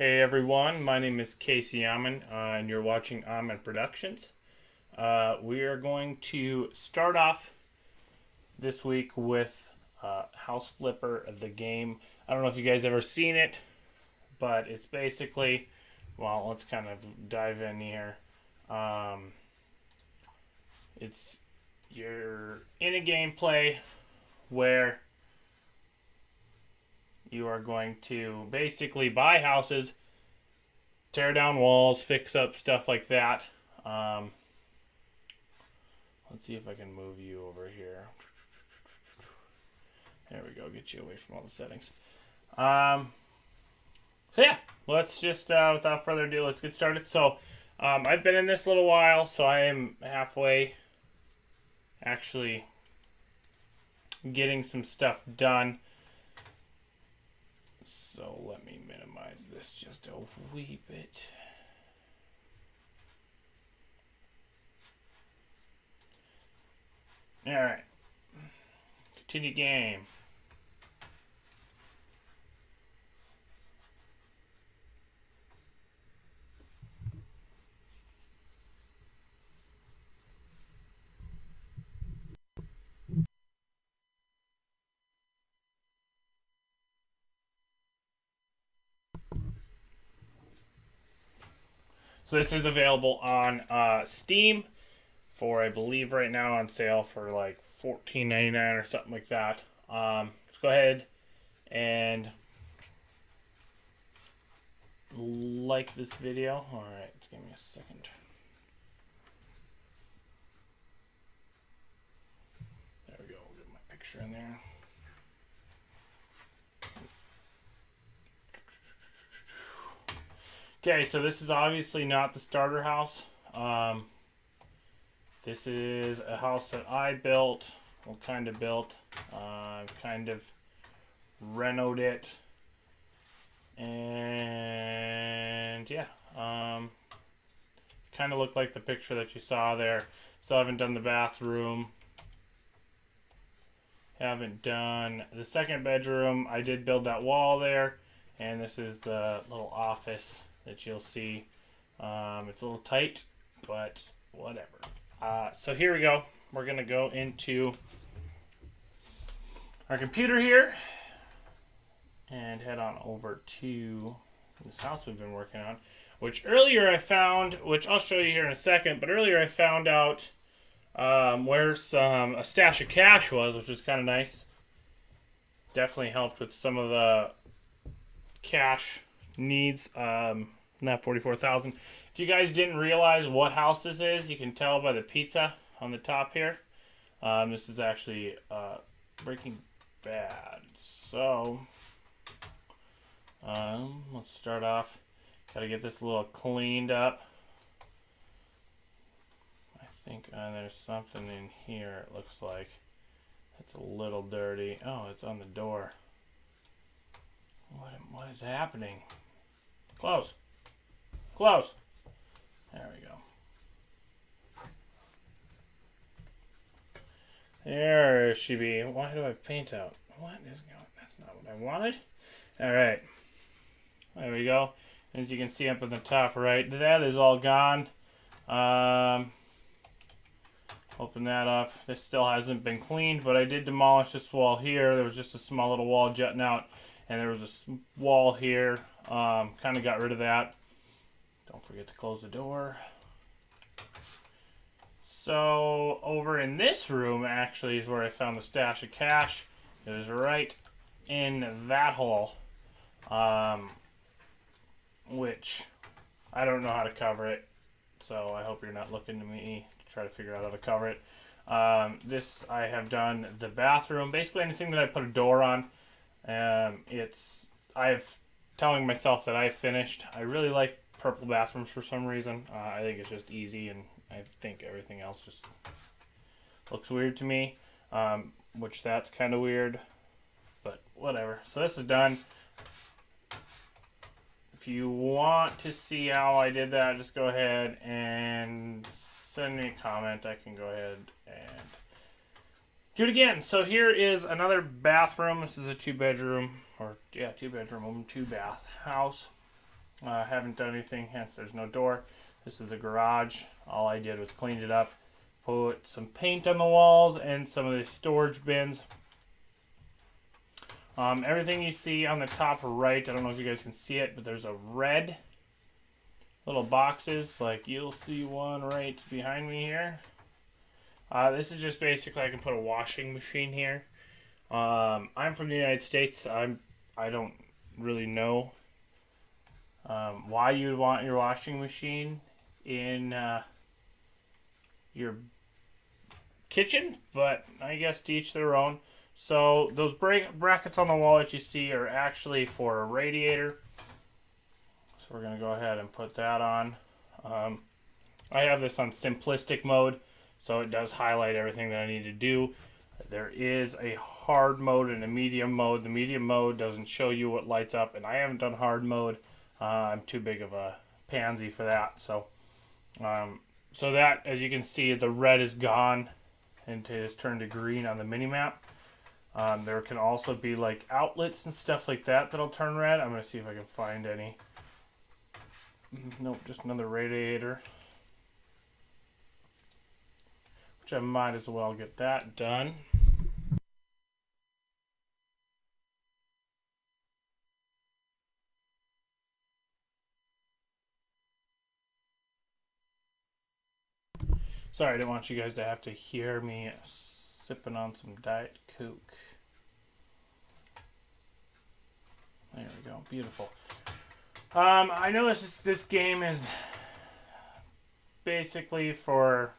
Hey everyone, my name is Casey Ahmann, and you're watching Ahmann Productions. We are going to start off this week with House Flipper, the game. I don't know if you guys ever seen it, but it's basically, well, let's kind of dive in here. Um, you're in a gameplay where you are going to basically buy houses, tear down walls, fix up stuff like that. Let's see if I can move you over here. There we go, get you away from all the settings. So yeah, let's just, without further ado, let's get started. So, I've been in this a little while, so I am halfway actually getting some stuff done. So let me minimize this just a wee bit. Alright. Continue game. So this is available on Steam for, I believe, right now on sale for like $14.99 or something like that. Let's go ahead and like this video. All right, give me a second. There we go. We'll get my picture in there. Okay, so this is obviously not the starter house. This is a house that I built, well, kind of built. Kind of renoed it. And yeah, kind of looked like the picture that you saw there. Still haven't done the bathroom. Haven't done the second bedroom. I did build that wall there. And this is the little office that you'll see. It's a little tight, but whatever. So here we go. We're going to go into our computer here and head on over to this house we've been working on, which earlier I found, which I'll show you here in a second, but earlier I found out where a stash of cash was, which was kind of nice. Definitely helped with some of the cash needs. Not 44,000. If you guys didn't realize what house this is, you can tell by the pizza on the top here. This is actually Breaking Bad. So let's start off. Gotta get this a little cleaned up. I think there's something in here, it looks like. It's a little dirty. Oh, it's on the door. What is happening? Close. Close. There we go. There she be. Why do I have paint out? What is going on? That's not what I wanted. Alright. There we go. As you can see up in the top right, that is all gone. Open that up. This still hasn't been cleaned, but I did demolish this wall here. There was just a small little wall jutting out, and there was a wall here. Kind of got rid of that. Don't forget to close the door. So over in this room actually is where I found the stash of cash. It was right in that hole, which I don't know how to cover it. So I hope you're not looking to me to try to figure out how to cover it. This I have done the bathroom. Basically anything that I put a door on. I've telling myself that I finished. I really like purple bathrooms for some reason. I think it's just easy, and I think everything else just looks weird to me, which that's kind of weird, but whatever. So this is done. If you want to see how I did that, just go ahead and send me a comment. I can go ahead and do it again. So here is another bathroom. This is a two-bedroom, 2-bedroom, 2-bath house. Haven't done anything, hence there's no door. This is a garage. All I did was cleaned it up, put some paint on the walls and some of the storage bins. Everything you see on the top right, I don't know if you guys can see it, but there's a red little boxes. Like you'll see one right behind me here. This is just basically I can put a washing machine here. I'm from the United States. I don't really know why you'd want your washing machine in your kitchen, but I guess to each their own. So those brackets on the wall that you see are actually for a radiator. So we're going to go ahead and put that on. I have this on simplistic mode, so it does highlight everything that I need to do. There is a hard mode and a medium mode. The medium mode doesn't show you what lights up, and I haven't done hard mode. I'm too big of a pansy for that. So that, as you can see, the red is gone and it has turned to green on the mini map. There can also be like outlets and stuff like that that'll turn red. I'm going to see if I can find any. Nope, just another radiator. Which I might as well get that done. Sorry, I didn't want you guys to have to hear me sipping on some Diet Coke. There we go. Beautiful. I know this game is basically for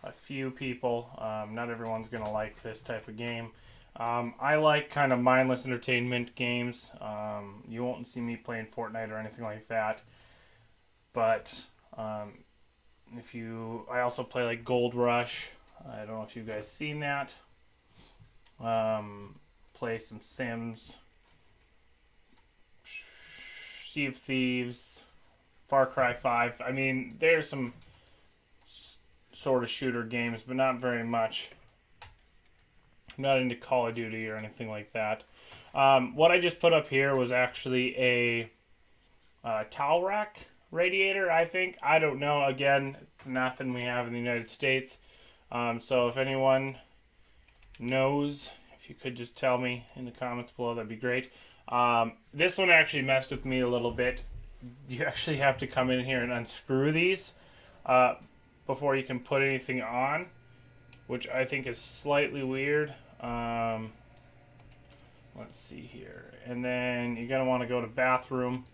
a few people. Not everyone's going to like this type of game. I like kind of mindless entertainment games. You won't see me playing Fortnite or anything like that. But I also play like Gold Rush. I don't know if you guys seen that. Play some Sims. Sea of Thieves. Far Cry 5. I mean, there's some sort of shooter games, but not very much. I'm not into Call of Duty or anything like that. What I just put up here was actually a towel rack radiator, I think. I don't know. Again, it's nothing we have in the United States. So if anyone knows, if you could just tell me in the comments below, that'd be great. This one actually messed with me a little bit. You actually have to come in here and unscrew these before you can put anything on, which I think is slightly weird. Let's see here. And then you're going to want to go to bathroom.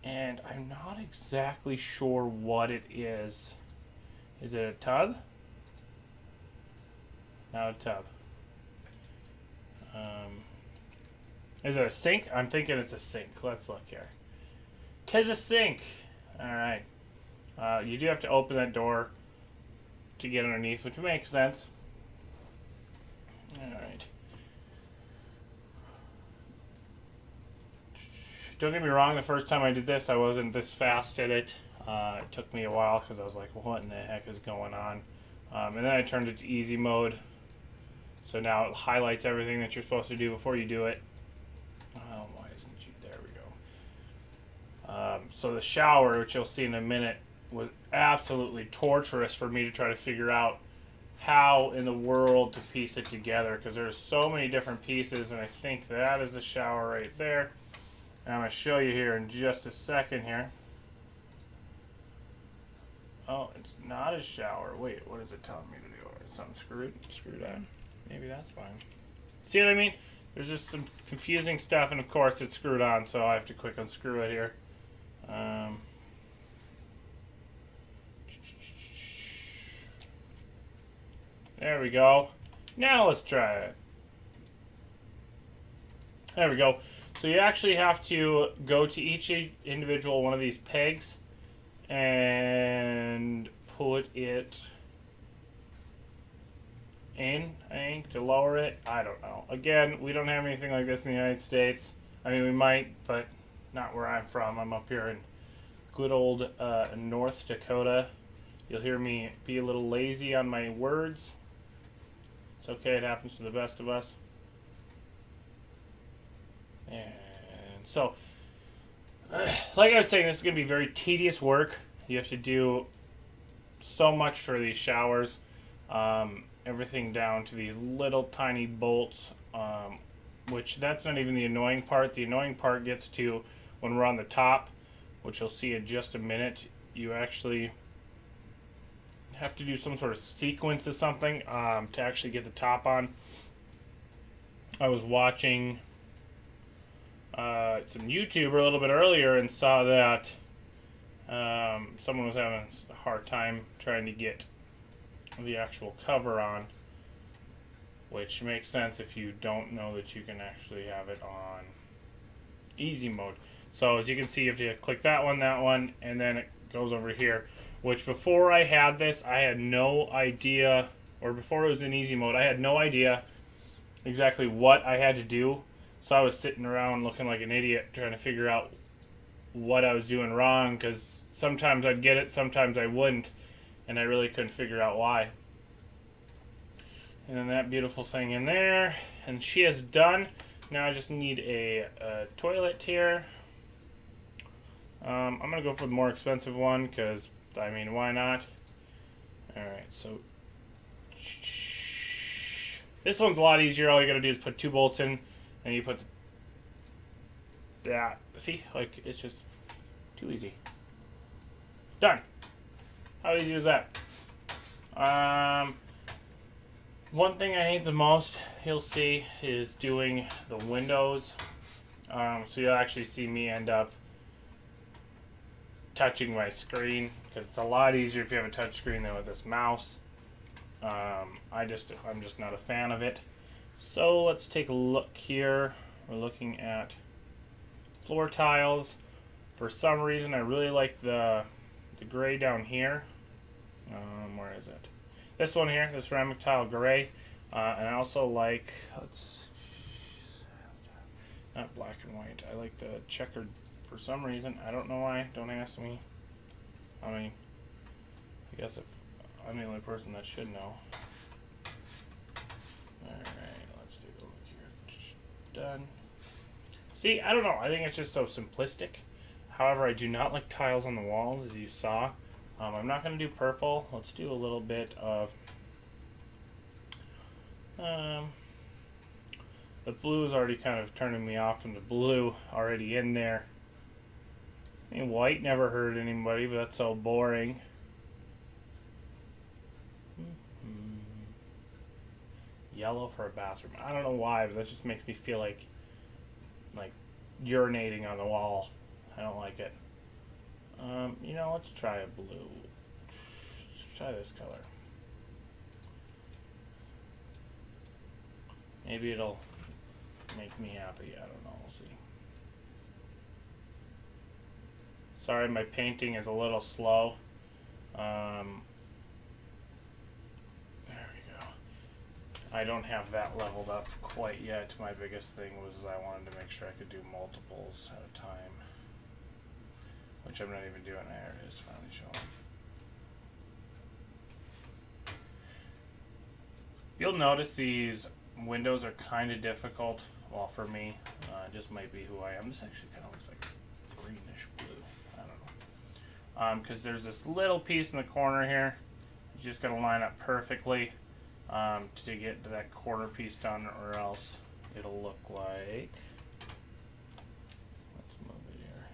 And I'm not exactly sure what it is. Is it a tub? Not a tub. Is it a sink? I'm thinking it's a sink. Let's look here. 'Tis a sink. Alright. You do have to open that door to get underneath, which makes sense. Alright. Don't get me wrong, the first time I did this, I wasn't this fast at it. It took me a while because I was like, what in the heck is going on? And then I turned it to easy mode. So now it highlights everything that you're supposed to do before you do it. Oh, why isn't you? There we go. So the shower, which you'll see in a minute, was absolutely torturous for me to try to figure out how in the world to piece it together, because there's so many different pieces, and I think that is the shower right there. And I'm going to show you here in just a second here. Oh, it's not a shower. Wait, what is it telling me to do? Is something screwed on? Maybe that's fine. See what I mean? There's just some confusing stuff, and of course it's screwed on, so I have to quick unscrew it here. There we go. Now let's try it. There we go. So you actually have to go to each individual one of these pegs and put it in, I think, to lower it. I don't know. Again, we don't have anything like this in the United States. I mean, we might, but not where I'm from. I'm up here in good old North Dakota. You'll hear me be a little lazy on my words. It's okay. It happens to the best of us. And so Like I was saying, this is going to be very tedious work. You have to do so much for these showers. Everything down to these little tiny bolts, which that's not even the annoying part. The annoying part gets to when we're on the top, which you'll see in just a minute. You actually have to do some sort of sequence of something to actually get the top on. I was watching some YouTuber a little bit earlier and saw that someone was having a hard time trying to get the actual cover on, which makes sense if you don't know that you can actually have it on easy mode. So as you can see, you have to click that one, and then it goes over here, which before I had this, I had no idea, or before it was in easy mode, I had no idea exactly what I had to do. So I was sitting around looking like an idiot trying to figure out what I was doing wrong, because sometimes I'd get it, sometimes I wouldn't, and I really couldn't figure out why. And then that beautiful thing in there, and she is done. Now I just need a toilet here. I'm going to go for the more expensive one, because, I mean, why not? Alright, so this one's a lot easier. All you got to do is put 2 bolts in, and you put that. See? Like, it's just too easy. Done. How easy is that? One thing I hate the most, you'll see, is doing the windows. So you'll actually see me end up touching my screen, because it's a lot easier if you have a touch screen than with this mouse. I'm just not a fan of it. So let's take a look here. We're looking at floor tiles. For some reason, I really like the gray down here. Where is it? This one here, the ceramic tile gray. And I also like, not black and white. I like the checkered for some reason. I don't know why. Don't ask me. I mean, I guess if I'm the only person that should know. Alright, let's take a look here. Done. See, I don't know. I think it's just so simplistic. However, I do not like tiles on the walls, as you saw. I'm not going to do purple. Let's do a little bit of... the blue is already kind of turning me off from the blue already in there. I mean, white never hurt anybody, but that's so boring. Yellow for a bathroom. I don't know why, but that just makes me feel like urinating on the wall. I don't like it. You know, let's try a blue. Let's try this color. Maybe it'll make me happy. I don't know. We'll see. Sorry, my painting is a little slow. There we go. I don't have that leveled up quite yet. My biggest thing was I wanted to make sure I could do multiples at a time, which I'm not even doing. There it is, finally showing. You'll notice these windows are kind of difficult. Well, for me, it just might be who I am. This actually kind of looks like greenish blue. I don't know. Because there's this little piece in the corner here. It's just going to line up perfectly to get to that corner piece done, or else it'll look like... Let's move it here.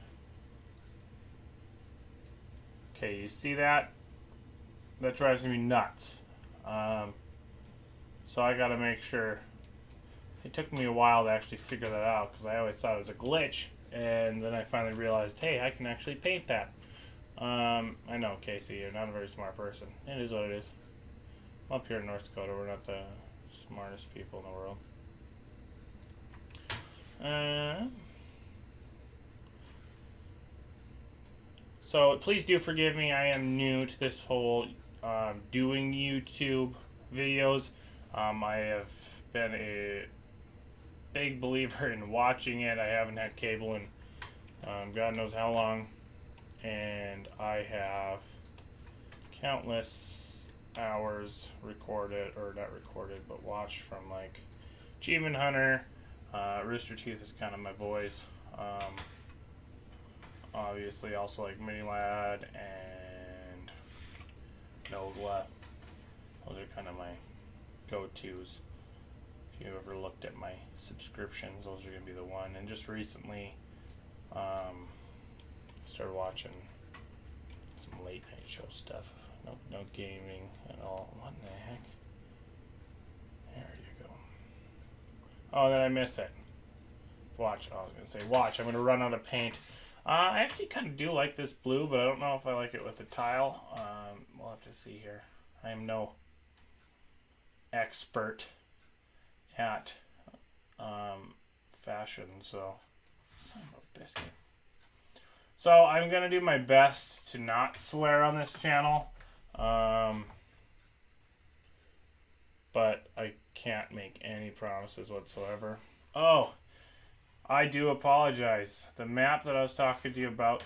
Okay, you see that? That drives me nuts. So I got to make sure. It took me a while to actually figure that out, because I always thought it was a glitch, and then I finally realized, hey, I can actually paint that. I know, Casey, you're not a very smart person. It is what it is. I'm up here in North Dakota. We're not the smartest people in the world. So please do forgive me. I am new to this whole doing YouTube videos. I have been a big believer in watching it. I haven't had cable in God knows how long, and I have countless hours recorded, or not recorded, but watched from like Achievement Hunter. Rooster Teeth is kind of my boys. obviously also like Minilad and Nogla. Those are kind of my go-tos. If you ever looked at my subscriptions, those are going to be the one. And just recently, started watching some late night show stuff. No gaming at all. What in the heck? There you go. Oh, did I miss it? Watch. I was going to say watch. I'm going to run out of paint. I actually kind of do like this blue, but I don't know if I like it with the tile. We'll have to see here. I am no expert at fashion, so son of a biscuit. So I'm gonna do my best to not swear on this channel, but I can't make any promises whatsoever. Oh, I do apologize. The map that I was talking to you about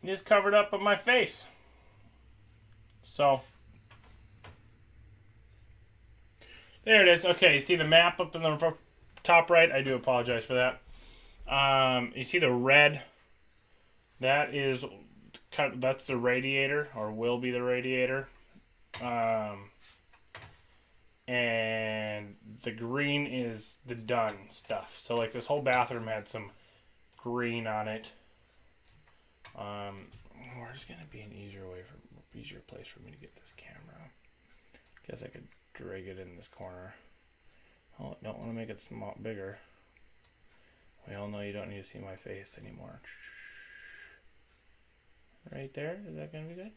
is covered up on my face. So there it is. Okay, you see the map up in the top right? I do apologize for that. You see the red? That's the radiator, or will be the radiator. And the green is the done stuff. So like this whole bathroom had some green on it. Where's gonna be an easier place for me to get this camera? Guess I could drag it in this corner. Oh, I don't want to make it bigger. We all know you don't need to see my face anymore. Right there. Is that gonna be good?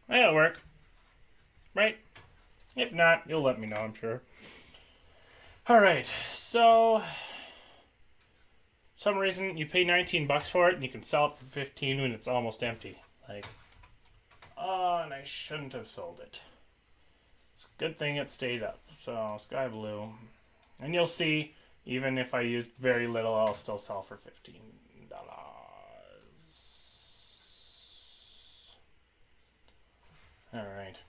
That'll work. Right? If not, you'll let me know, I'm sure. Alright, so some reason you pay 19 bucks for it and you can sell it for 15 when it's almost empty. Like, oh, and I shouldn't have sold it. It's a good thing it stayed up. So, sky blue. And you'll see, even if I used very little, I'll still sell for $15. Alright.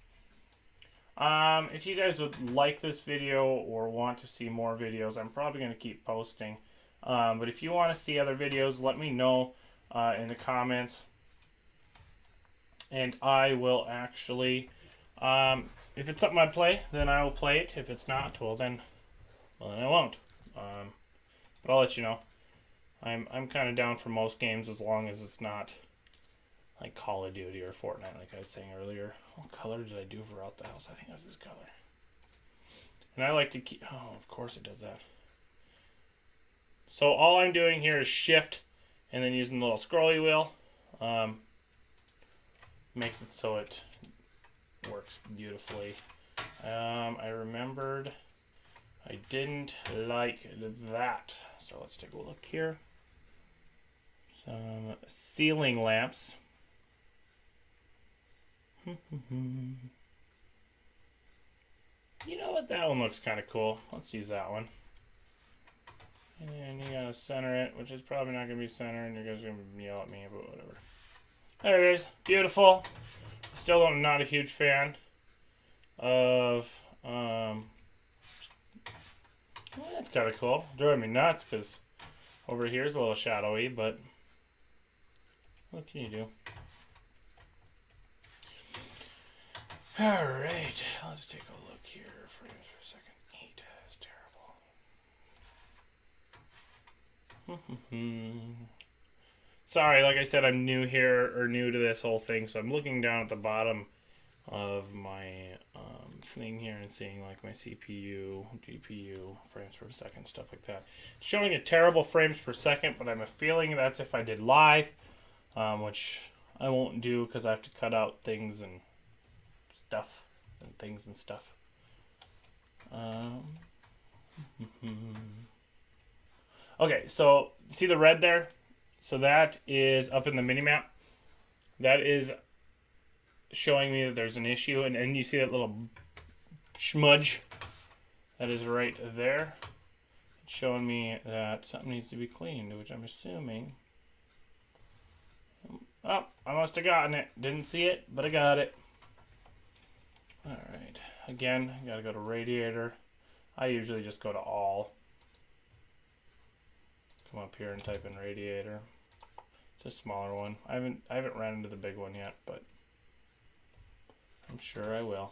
If you guys would like this video or want to see more videos, I'm probably going to keep posting. But if you want to see other videos, let me know in the comments. And I will actually, if it's something I play, then I will play it. If it's not, well then I won't. But I'll let you know. I'm kind of down for most games as long as it's not like Call of Duty or Fortnite, like I was saying earlier. What color did I do for Out the House? I think it was this color. And I like to keep... Oh, of course it does that. So all I'm doing here is shift and then using the little scrolly wheel. Makes it so it works beautifully. I remembered I didn't like that. So let's take a look here. Some ceiling lamps. You know what? That one looks kind of cool. Let's use that one. And you gotta center it, which is probably not gonna be centered, and you guys are gonna yell at me, but whatever. There it is. Beautiful. Still am not a huge fan of. Well, that's kind of cool. Drove me nuts because over here is a little shadowy, but what can you do? Alright, let's take a look here. Frames for a second. 8 is terrible. Sorry, like I said, I'm new here, or new to this whole thing, so I'm looking down at the bottom of my thing here and seeing like my CPU, GPU, frames per second, stuff like that. It's showing a terrible frames per second, but I'm a feeling that's if I did live, which I won't do because I have to cut out things and stuff and things and stuff. Okay, so see the red there? So that is up in the minimap. That is showing me that there's an issue, and you see that little smudge that is right there. It's showing me that something needs to be cleaned, which I'm assuming. Oh, I must have gotten it. Didn't see it, but I got it. Alright, again, I gotta go to radiator. I usually just go to all. Come up here and type in radiator. It's a smaller one. I haven't ran into the big one yet, but I'm sure I will.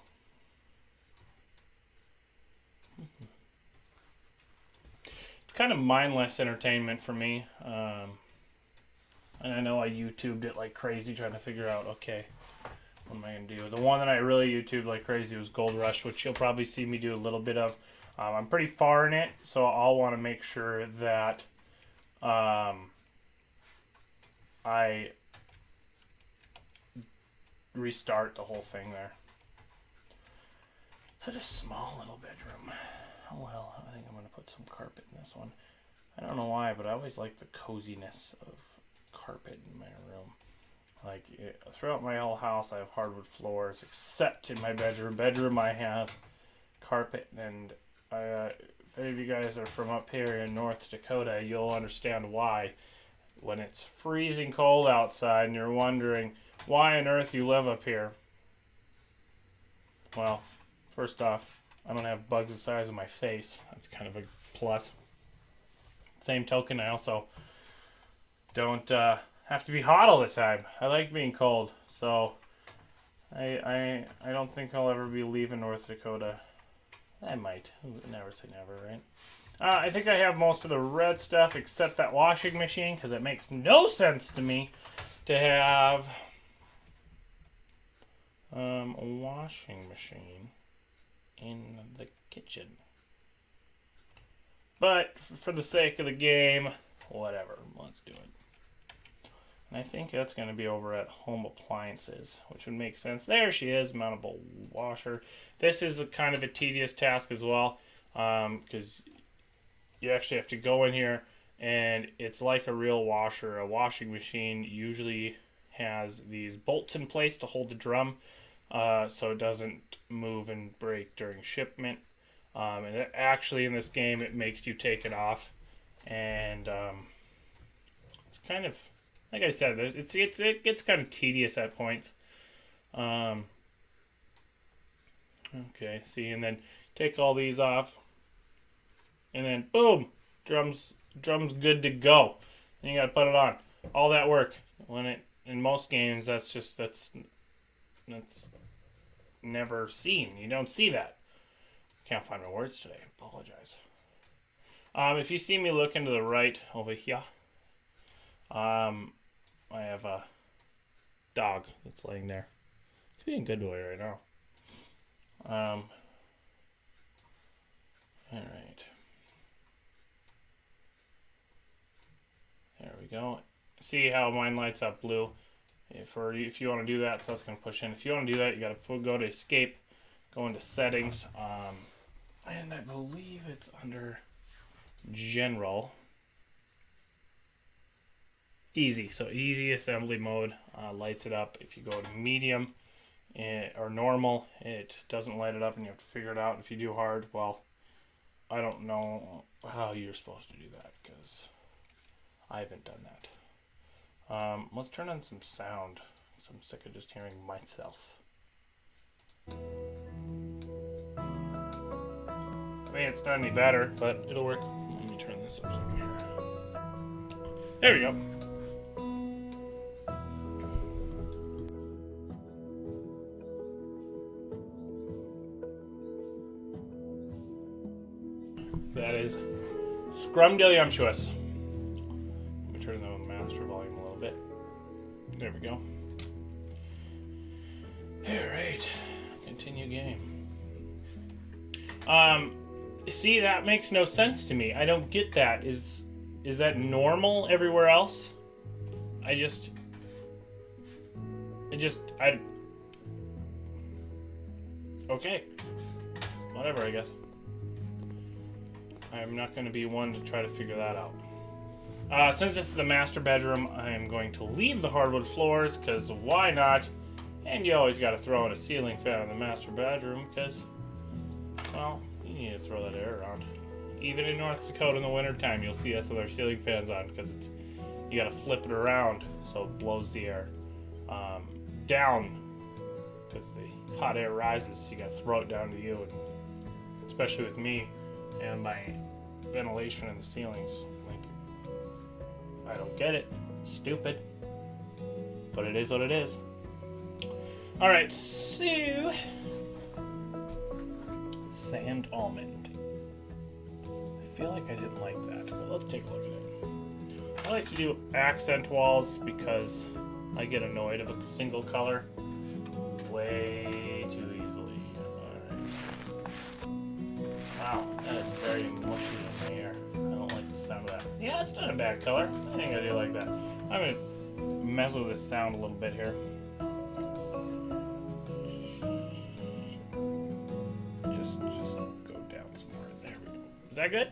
It's kind of mindless entertainment for me. And I know I YouTubed it like crazy trying to figure out, okay, what am I going to do? The one that I really YouTubed like crazy was Gold Rush, which you'll probably see me do a little bit of. I'm pretty far in it, so I'll want to make sure that I restart the whole thing there. Such a small little bedroom. Oh well, I think I'm going to put some carpet in this one. I don't know why, but I always like the coziness of carpet in my room. Like, throughout my whole house, I have hardwood floors, except in my bedroom. Bedroom, I have carpet, and if any of you guys are from up here in North Dakota, you'll understand why. When it's freezing cold outside and you're wondering why on earth you live up here. Well, first off, I don't have bugs the size of my face. That's kind of a plus. Same token, I also don't have to be hot all the time. I like being cold, so I don't think I'll ever be leaving North Dakota. I might. Never say never, right? I think I have most of the red stuff except that washing machine, because it makes no sense to me to have a washing machine in the kitchen. But for the sake of the game, whatever, let's do it. And I think that's going to be over at Home Appliances, which would make sense. There she is, mountable washer. This is a kind of a tedious task as well, because you actually have to go in here, and it's like a real washer. A washing machine usually has these bolts in place to hold the drum, so it doesn't move and break during shipment. And it, actually in this game, it makes you take it off, and it's kind of, like I said, it gets kind of tedious at points. Okay, see, and then take all these off, and then boom, drum's good to go. And you gotta put it on. All that work, when it, in most games, that's never seen. You don't see that. Can't find my words today. I apologize. If you see me looking to the right over here, I have a dog that's laying there. He's being good to it right now. All right. There we go. See how mine lights up blue? If you want to do that, so that's going to push in. If you want to do that, you got to go to escape, go into settings, and I believe it's under general. Easy. So easy assembly mode lights it up. If you go to medium or normal, it doesn't light it up, and you have to figure it out. If you do hard, well, I don't know how you're supposed to do that because I haven't done that. Let's turn on some sound. So I'm sick of just hearing myself. I mean, it's not any better, but it'll work. Let me turn this up some here. There we go. That is scrumdiddlyumptious. Let me turn the master volume a little bit. There we go. Alright. Continue game. See, that makes no sense to me. I don't get that. Is that normal everywhere else? Okay. Whatever, I guess. I'm not going to be one to try to figure that out. Since this is the master bedroom, I am going to leave the hardwood floors, because why not? And you always got to throw in a ceiling fan in the master bedroom, because, well, you need to throw that air around. Even in North Dakota in the wintertime, you'll see us with our ceiling fans on, because you got to flip it around so it blows the air down, because the hot air rises, so you got to throw it down to you, and especially with me and my ventilation in the ceilings. Like, I don't get it. It's stupid. But it is what it is. Alright, so... Sand almond. I feel like I didn't like that. Well, let's take a look at it. I like to do accent walls because I get annoyed of a single color way too easily. Alright. Wow, that is very mushy in the air. I don't like the sound of that. Yeah, it's not a bad color. I think I do like that. I'm going to mess with this sound a little bit here. Just go down some more. There we go. Is that good?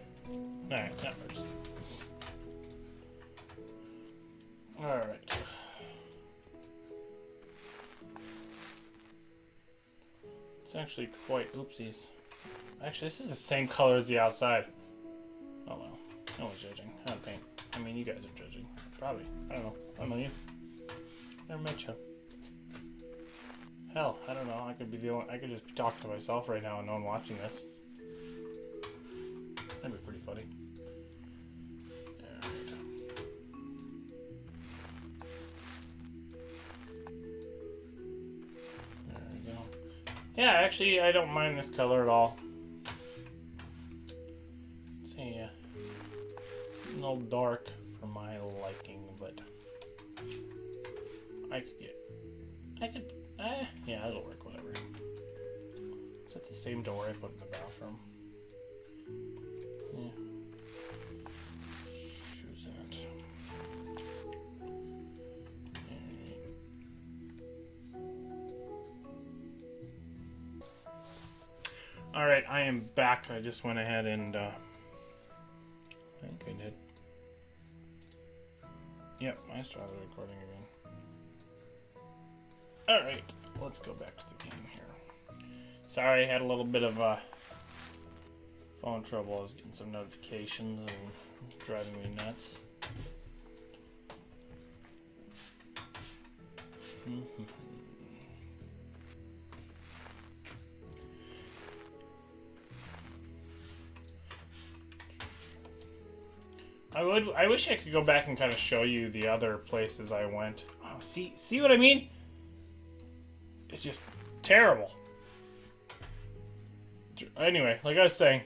Alright, that works. Alright. It's actually quite oopsies. Actually, this is the same color as the outside. Oh well. No one's judging. I don't paint. I mean, you guys are judging. Probably. I don't know. I don't know you. Never met you. Hell, I don't know. I could be the only, I could just be talking to myself right now and no one watching this. That'd be pretty funny. Alright. There we go. Yeah, actually, I don't mind this color at all. It's a little dark for my liking, but yeah, it'll work, whatever. Is that the same door I put in the bathroom? Yeah. Shoes in it. Alright, I am back. I just went ahead and, I think I did. Yep, I started recording again. Alright, let's go back to the game here. Sorry, I had a little bit of phone trouble. I was getting some notifications and driving me nuts. I wish I could go back and kind of show you the other places I went. Oh, see what I mean? It's just terrible. Anyway, like I was saying,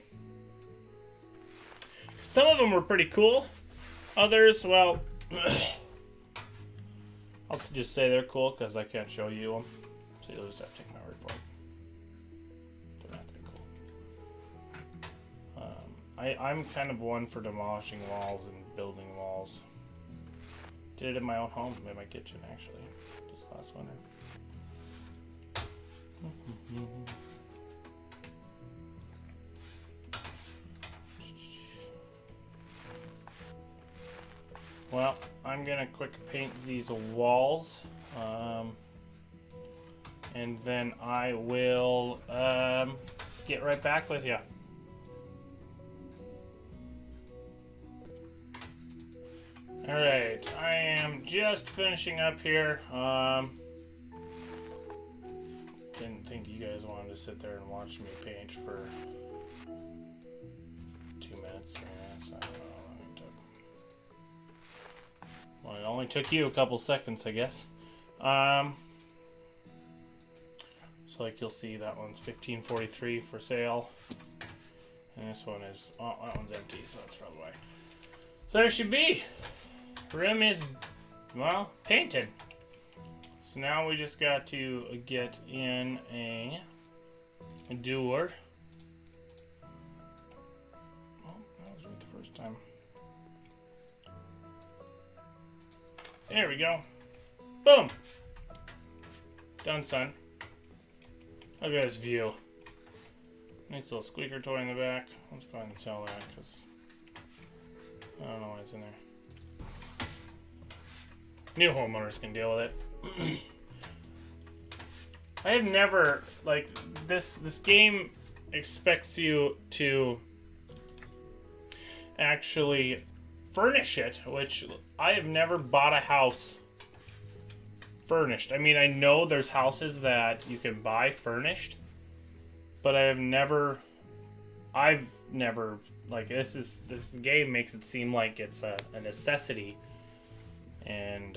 some of them were pretty cool. Others, well, I'll just say they're cool because I can't show you them. So you'll just have to take my word for it. They're not that cool. I'm kind of one for demolishing walls and building walls. Did it in my own home, in my kitchen actually, just last winter. Well, I'm gonna quick paint these walls, and then I will get right back with you. Alright, I am just finishing up here. Didn't think you guys wanted to sit there and watch me paint for 2 minutes, 3 minutes. I don't know how long it took. Well, it only took you a couple seconds, I guess. So like you'll see, that one's $15.43 for sale, and this one is that one's empty, so that's probably why. So there should be. Room is, well, painted. So now we just got to get in a door. Oh, that was right the first time. There we go. Boom. Done, son. Look at this view. Nice little squeaker toy in the back. Let's go ahead and sell that because I don't know why it's in there. New homeowners can deal with it. I have never, like, this game expects you to actually furnish it, which I have never bought a house furnished. I mean, I know there's houses that you can buy furnished, but I've never, like, this game makes it seem like it's a necessity. And,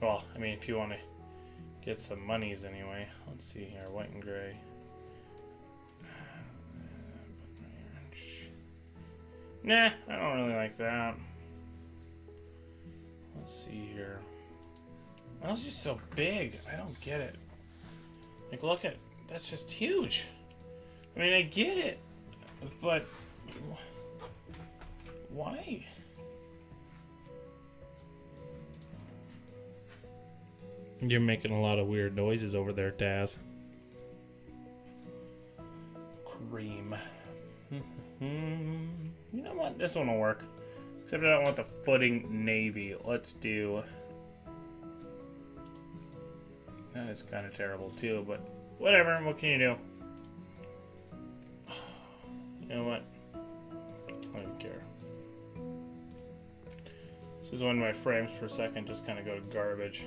Well, I mean, if you want to get some monies anyway. Let's see here, white and gray. Nah, I don't really like that. Let's see here. That's just so big. I don't get it. Like, look at, that's just huge. I mean, I get it, but why? You're making a lot of weird noises over there, Taz. Cream. You know what? This one will work. Except I don't want the footing navy. Let's do... That is kind of terrible too, but whatever. What can you do? You know what? I don't care. This is when my frames per second just kind of go to garbage.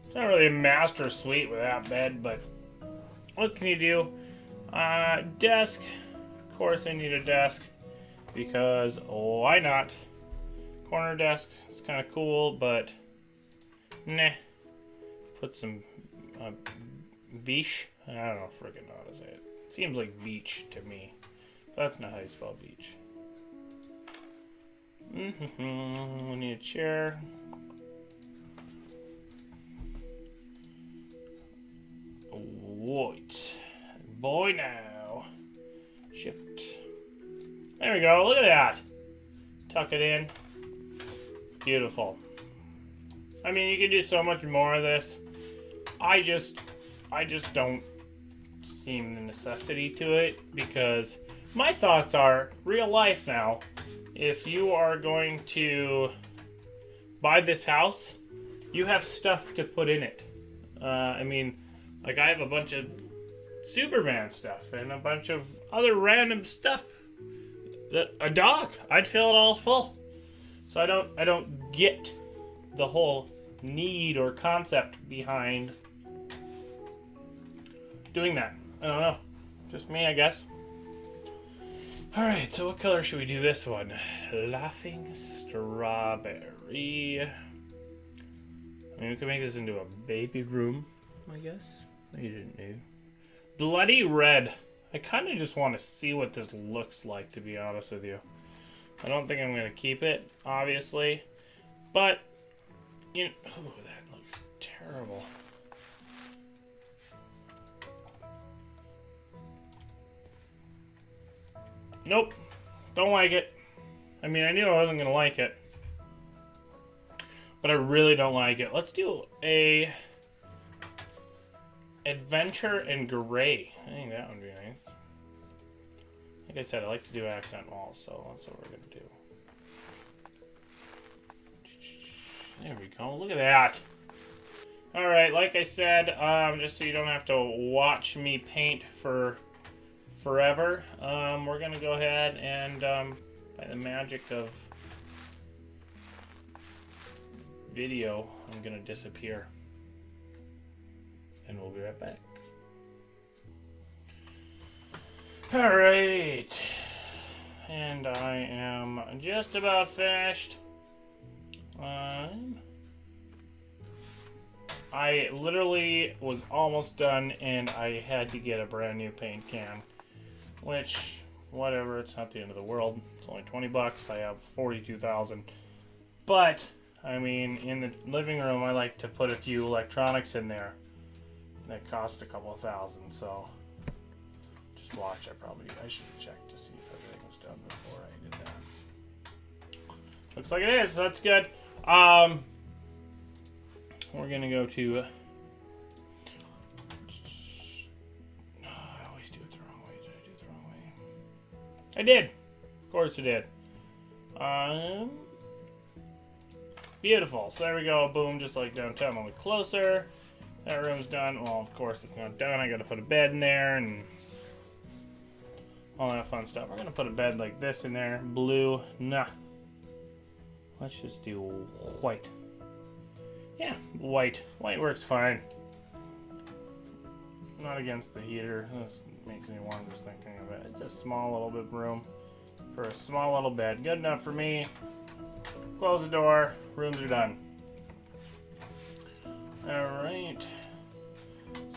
It's not really a master suite with that bed, but what can you do? Desk. Of course I need a desk because why not? Corner desk is kind of cool, but nah. Put some beach. I don't know friggin' how to say it. Seems like beach to me. But that's not how you spell beach. We need a chair. White. Boy now. Shift. There we go. Look at that. Tuck it in. Beautiful. I mean, you can do so much more of this. I just don't see the necessity to it because my thoughts are real life now. If you are going to buy this house, you have stuff to put in it. I mean, like I have a bunch of Superman stuff and a bunch of other random stuff. A dog, I'd fill it all full. So I don't get the whole need or concept behind doing that. I don't know. Just me, I guess. Alright, so what color should we do this one? Laughing strawberry. I mean, we could make this into a baby room, I guess. You didn't know. Bloody red. I kind of just want to see what this looks like, to be honest with you. I don't think I'm going to keep it, obviously. But, you know, oh, that looks terrible. Nope. Don't like it. I mean, I knew I wasn't going to like it. But I really don't like it. Let's do a adventure in gray. I think that would be nice. Like I said, I like to do accent walls, so that's what we're going to do. There we go. Look at that. Alright, like I said, just so you don't have to watch me paint for forever, we're going to go ahead and, by the magic of video, I'm going to disappear. And we'll be right back. Alright. And I am just about finished. I literally was almost done and I had to get a brand new paint can. Which, whatever, it's not the end of the world. It's only 20 bucks. I have 42,000. But, I mean, in the living room I like to put a few electronics in there. That cost a couple of thousand, so just watch. I should check to see if everything was done before I did that. Looks like it is, so that's good. We're gonna go to I always do it the wrong way. Did I do it the wrong way? I did. Of course I did. Beautiful. So there we go. Boom, just like downtown, a little closer. That room's done. Well, of course it's not done. I gotta put a bed in there and all that fun stuff. We're gonna put a bed like this in there. Blue. Nah. Let's just do white. Yeah, white. White works fine. Not against the heater. This makes me warm just thinking of it. It's a small little bit room for a small little bed. Good enough for me. Close the door. Rooms are done. Alright.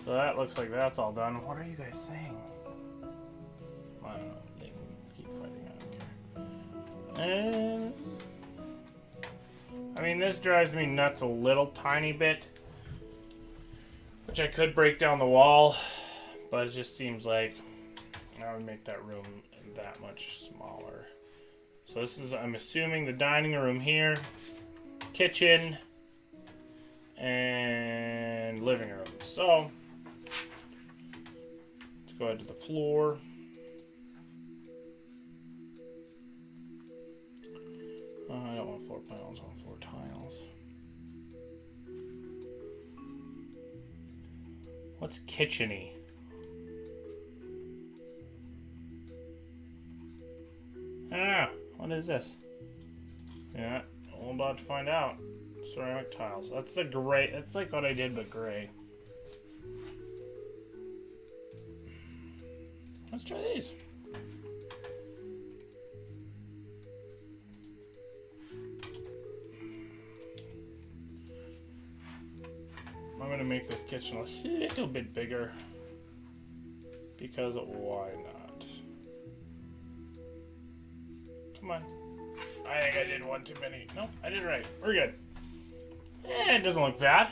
So that looks like that's all done. What are you guys saying? I don't know. They can keep fighting. I don't care. And I mean, this drives me nuts a little tiny bit. Which I could break down the wall. But it just seems like I would make that room that much smaller. So this is, I'm assuming, the dining room here. Kitchen. And living room. So let's go ahead to the floor. I don't want floor panels, I want floor tiles. What's kitchen-y? I don't know. What is this? Yeah, we're about to find out. Ceramic tiles. That's the gray. That's like what I did, but gray. Let's try these. I'm gonna make this kitchen a little bit bigger because why not? Come on. I think I did one too many. Nope, I did right. We're good. It doesn't look bad.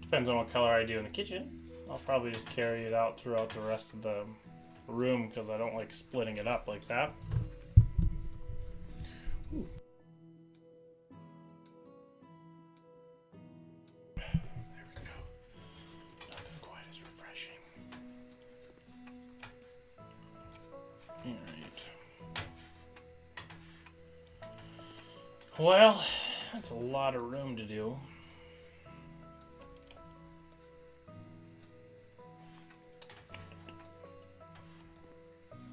Depends on what color I do in the kitchen. I'll probably just carry it out throughout the rest of the room because I don't like splitting it up like that. Ooh. There we go. Nothing quite as refreshing. Alright. Well, that's a lot of room to do.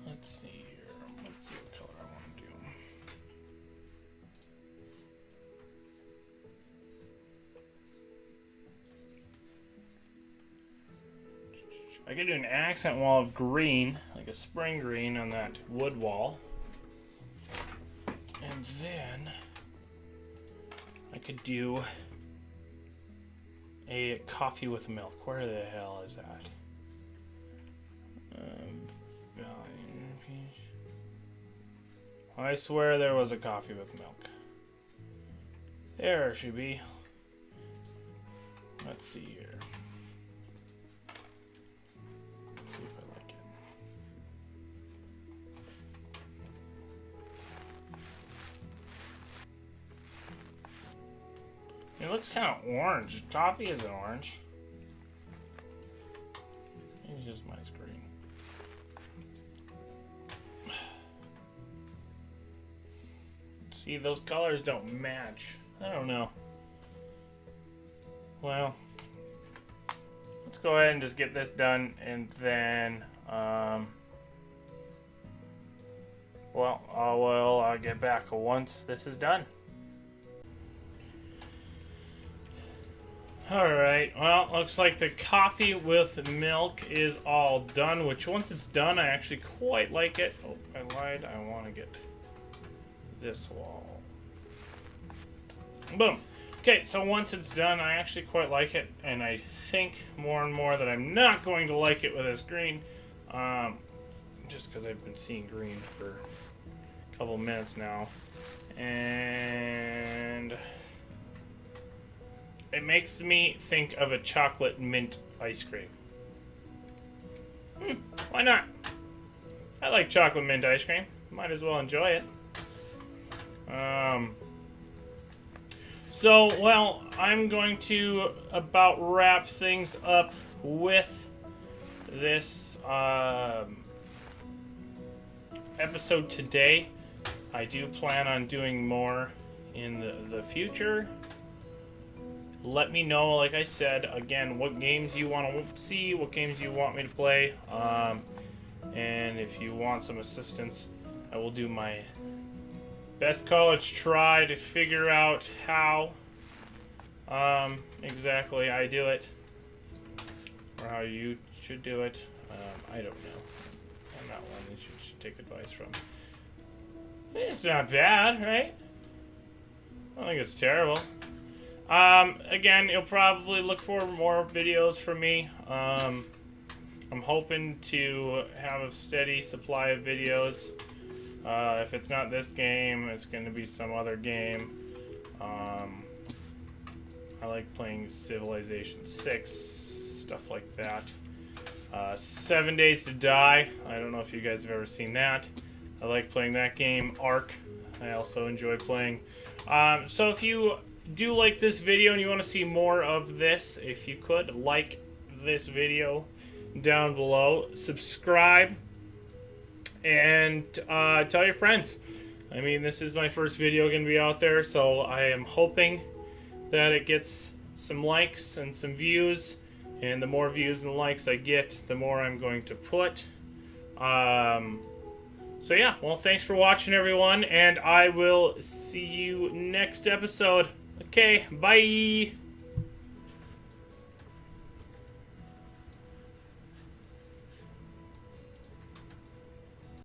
Let's see here. Let's see what color I want to do. I could do an accent wall of green, like a spring green on that wood wall. And then I could do a coffee with milk. Where the hell is that? I swear there was a coffee with milk. There should be. Let's see here. Let's see if I like it. It looks kind of orange. Coffee isn't orange. It's just my screen. See, those colors don't match. I don't know. Well, let's go ahead and just get this done, and then, I'll get back once this is done. Alright, well, looks like the coffee with milk is all done, which once it's done, I actually quite like it. Oh, I lied. I want to get this wall. Boom. Okay, so once it's done, I actually quite like it, and I think more and more that I'm not going to like it with this green, just because I've been seeing green for a couple minutes now, and it makes me think of a chocolate mint ice cream. Why not? I like chocolate mint ice cream. Might as well enjoy it. So, well, I'm going to about wrap things up with this episode today. I do plan on doing more in the future. Let me know, like I said, again, what games you want to see, what games you want me to play, and if you want some assistance, I will do my best college try to figure out how exactly I do it, or how you should do it. I don't know. I'm not one that you should take advice from. It's not bad, right? I don't think it's terrible. Again, you'll probably look for more videos from me. I'm hoping to have a steady supply of videos. If it's not this game, it's going to be some other game. I like playing Civilization 6, stuff like that. 7 Days to Die. I don't know if you guys have ever seen that. I like playing that game. Ark. I also enjoy playing. So if you do like this video and you want to see more of this, if you could, like this video down below. Subscribe. And tell your friends. I mean, this is my first video going to be out there, so I am hoping that it gets some likes and some views. And the more views and likes I get, the more I'm going to put. So yeah, well, thanks for watching, everyone, and I will see you next episode. Okay, bye!